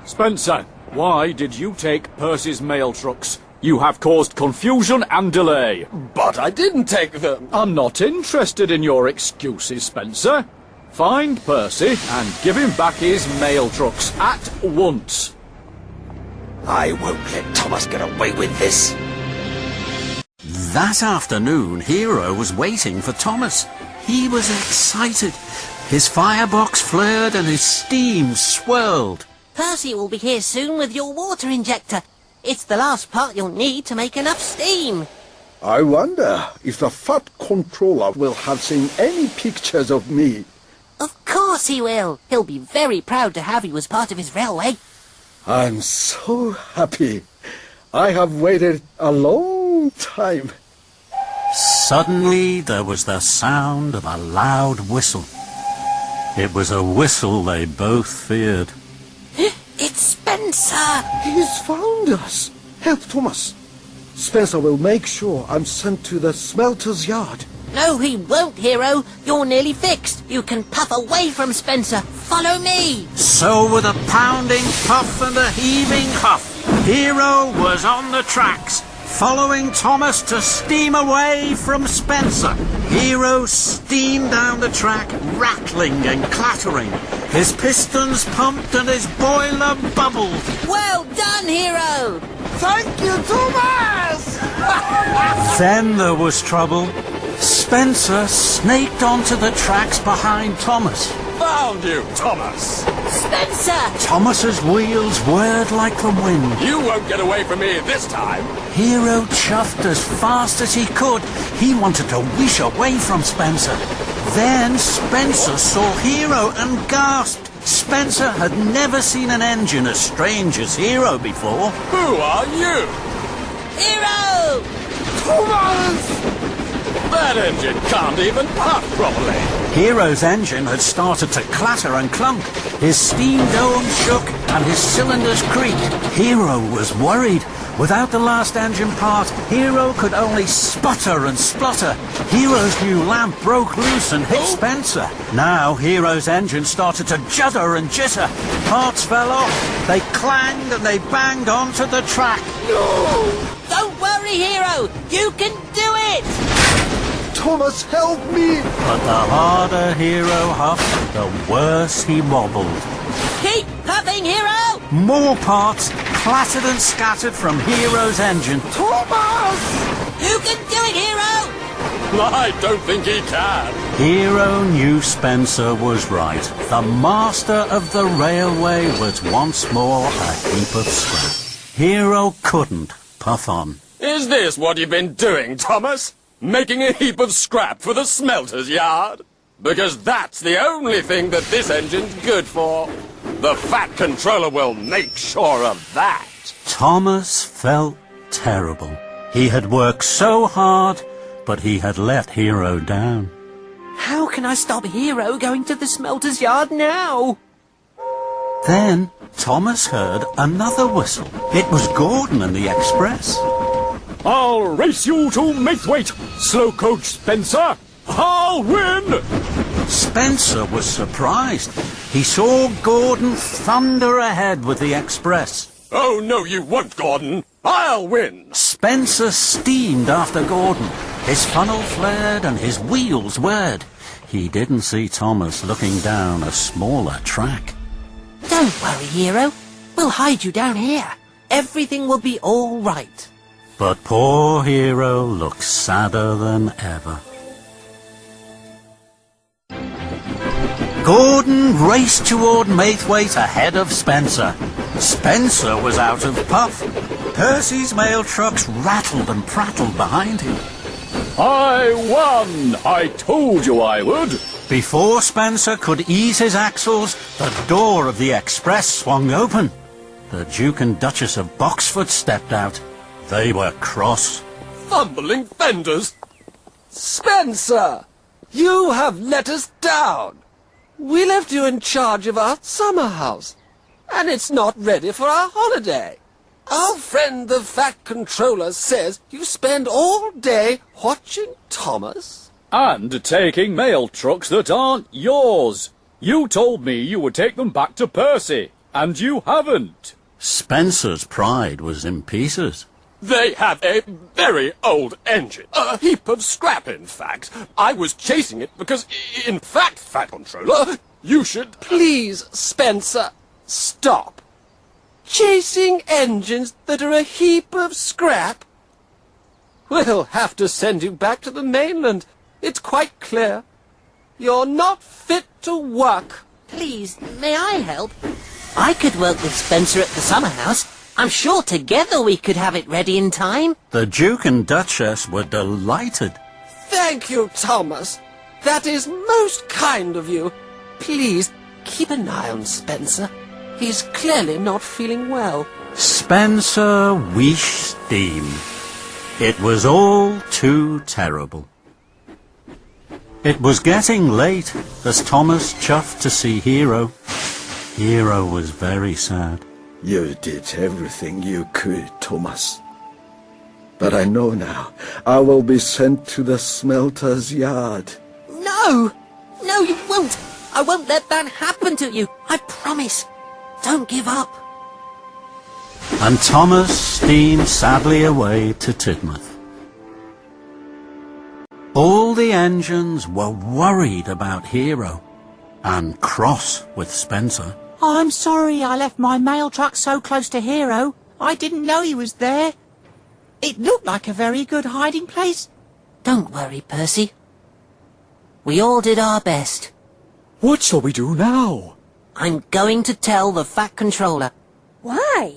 Spencer, why did you take Percy's mail trucks? You have caused confusion and delay. But I didn't take them. I'm not interested in your excuses, Spencer. Find Percy and give him back his mail trucks at once. I won't let Thomas get away with this. That afternoon, Hero was waiting for Thomas. He was excited. His firebox flared and his steam swirled. Percy will be here soon with your water injector. It's the last part you'll need to make enough steam. I wonder if the Fat Controller will have seen any pictures of me. Of course he will. He'll be very proud to have you as part of his railway. I'm so happy. I have waited a long time. Suddenly there was the sound of a loud whistle. It was a whistle they both feared. It's Spencer! He's found us. Help Thomas. Spencer will make sure I'm sent to the smelter's yard. No, he won't, Hero. You're nearly fixed. You can puff away from Spencer. Follow me. So with a pounding puff and a heaving huff, Hero was on the tracks, following Thomas to steam away from Spencer. Hero steamed down the track, rattling and clattering. His pistons pumped and his boiler bubbled. Well done, Hero! Thank you, Thomas! Then there was trouble. Spencer snaked onto the tracks behind Thomas. Found you, Thomas! Spencer! Thomas's wheels whirred like the wind. You won't get away from me this time. Hero chuffed as fast as he could. He wanted to whoosh away from Spencer. Then Spencer saw Hero and gasped. Spencer had never seen an engine as strange as Hero before. Who are you? Hero! Thomas! That engine can't even puff properly. Hero's engine had started to clatter and clunk. His steam dome shook and his cylinders creaked. Hero was worried. Without the last engine part, Hero could only sputter and splutter. Hero's new lamp broke loose and hit Spencer. Now Hero's engine started to judder and jitter. Parts fell off. They clanged and they banged onto the track. No! Don't worry, Hero! You can do it! Thomas, help me! But the harder Hero huffed, the worse he wobbled. Keep puffing, Hero! More parts clattered and scattered from Hero's engine. Thomas! You can do it, Hero! I don't think he can. Hero knew Spencer was right. The master of the railway was once more a heap of scrap. Hero couldn't puff on. Is this what you've been doing, Thomas? Making a heap of scrap for the smelter's yard? Because that's the only thing that this engine's good for. The Fat Controller will make sure of that. Thomas felt terrible. He had worked so hard, but he had let Hero down. How can I stop Hero going to the smelter's yard now? Then Thomas heard another whistle. It was Gordon and the Express. I'll race you to Maithwaite, slow coach Spencer. I'll win! Spencer was surprised. He saw Gordon thunder ahead with the Express. Oh, no, you won't, Gordon. I'll win. Spencer steamed after Gordon. His funnel flared and his wheels whirred. He didn't see Thomas looking down a smaller track. Don't worry, Hero. We'll hide you down here. Everything will be all right. But poor Hero looked sadder than ever. Gordon raced toward Maithwaite ahead of Spencer. Spencer was out of puff. Percy's mail trucks rattled and prattled behind him. I won! I told you I would! Before Spencer could ease his axles, the door of the Express swung open. The Duke and Duchess of Boxford stepped out. They were cross. Fumbling fenders. Spencer, you have let us down. We left you in charge of our summer house, and it's not ready for our holiday. Our friend the Fat Controller says you spend all day watching Thomas. And taking mail trucks that aren't yours. You told me you would take them back to Percy. And you haven't. Spencer's pride was in pieces. They have a very old engine. A heap of scrap, in fact. I was chasing it because, in fact, Fat Controller, you should... Please, Spencer, stop. Chasing engines that are a heap of scrap? We'll have to send you back to the mainland. It's quite clear. You're not fit to work. Please, may I help? I could work with Spencer at the summer house. I'm sure together we could have it ready in time. The Duke and Duchess were delighted. Thank you, Thomas. That is most kind of you. Please, keep an eye on Spencer. He's clearly not feeling well. Spencer wished steam. It was all too terrible. It was getting late as Thomas chuffed to see Hero. Hero was very sad. You did everything you could, Thomas. But I know now. I will be sent to the smelter's yard. No! No, you won't! I won't let that happen to you. I promise. Don't give up. And Thomas steamed sadly away to Tidmouth. All the engines were worried about Hero and cross with Spencer. I'm sorry I left my mail truck so close to Hero. I didn't know he was there. It looked like a very good hiding place. Don't worry, Percy. We all did our best. What shall we do now? I'm going to tell the Fat Controller. Why?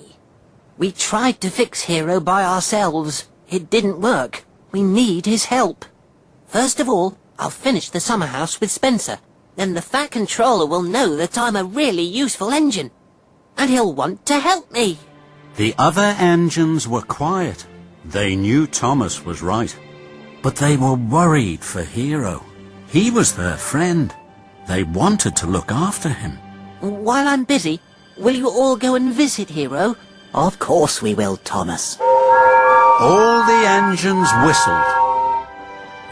We tried to fix Hero by ourselves. It didn't work. We need his help. First of all, I'll finish the summer house with Spencer. Then the Fat Controller will know that I'm a really useful engine. And he'll want to help me. The other engines were quiet. They knew Thomas was right. But they were worried for Hero. He was their friend. They wanted to look after him. While I'm busy, will you all go and visit Hero? Of course we will, Thomas. All the engines whistled.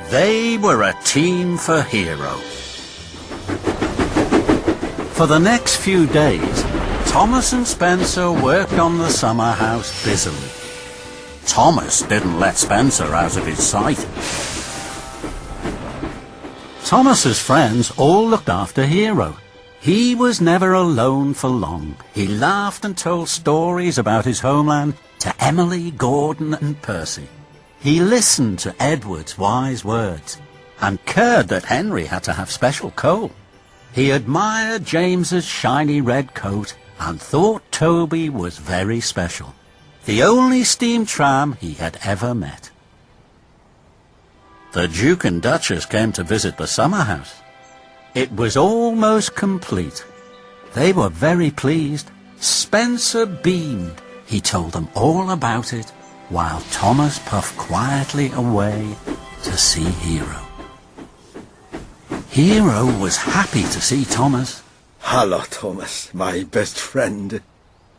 They were a team for Hero. For the next few days, Thomas and Spencer worked on the summer house busily. Thomas didn't let Spencer out of his sight. Thomas's friends all looked after Hero. He was never alone for long. He laughed and told stories about his homeland to Emily, Gordon and Percy. He listened to Edward's wise words and cared that Henry had to have special coal. He admired James's shiny red coat and thought Toby was very special. The only steam tram he had ever met. The Duke and Duchess came to visit the summer house. It was almost complete. They were very pleased. Spencer beamed. He told them all about it, while Thomas puffed quietly away to see Hero. Hero was happy to see Thomas. Hello, Thomas, my best friend.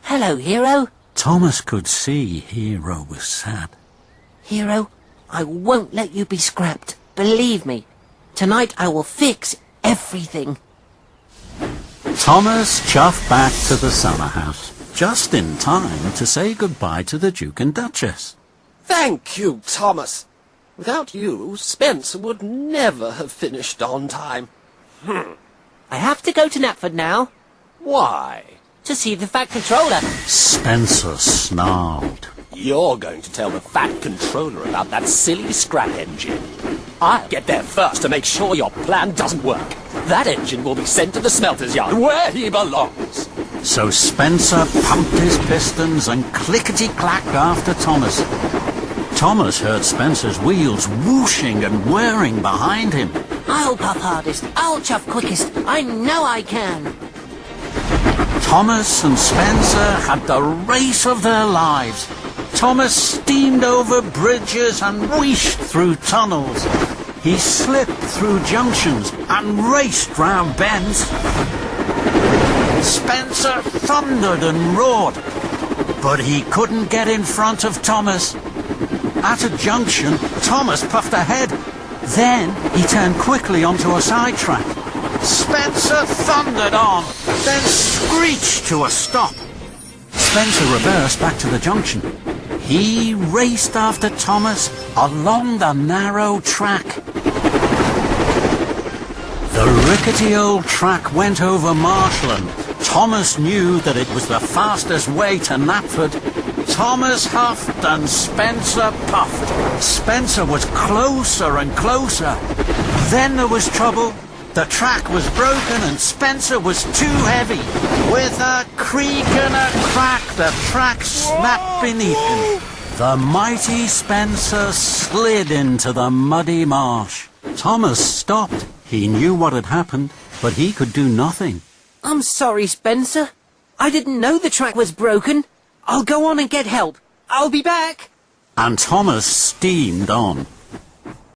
Hello, Hero. Thomas could see Hero was sad. Hero, I won't let you be scrapped. Believe me. Tonight I will fix everything. Thomas chuffed back to the summer house, just in time to say goodbye to the Duke and Duchess. Thank you, Thomas. Without you, Spencer would never have finished on time. I have to go to Knapford now. Why? To see the Fat Controller. Spencer snarled. You're going to tell the Fat Controller about that silly scrap engine. I'll get there first to make sure your plan doesn't work. That engine will be sent to the smelter's yard, where he belongs. So Spencer pumped his pistons and clickety-clacked after Thomas. Thomas heard Spencer's wheels whooshing and whirring behind him. I'll puff hardest. I'll chuff quickest. I know I can. Thomas and Spencer had the race of their lives. Thomas steamed over bridges and wheeshed through tunnels. He slipped through junctions and raced round bends. Spencer thundered and roared, but he couldn't get in front of Thomas. At a junction, Thomas puffed ahead. Then he turned quickly onto a side track. Spencer thundered on, then screeched to a stop. Spencer reversed back to the junction. He raced after Thomas along the narrow track. The rickety old track went over marshland. Thomas knew that it was the fastest way to Knapford. Thomas huffed and Spencer puffed. Spencer was closer and closer. Then there was trouble. The track was broken and Spencer was too heavy. With a creak and a crack, the track snapped beneath him. The mighty Spencer slid into the muddy marsh. Thomas stopped. He knew what had happened, but he could do nothing. I'm sorry, Spencer. I didn't know the track was broken. I'll go on and get help. I'll be back. And Thomas steamed on.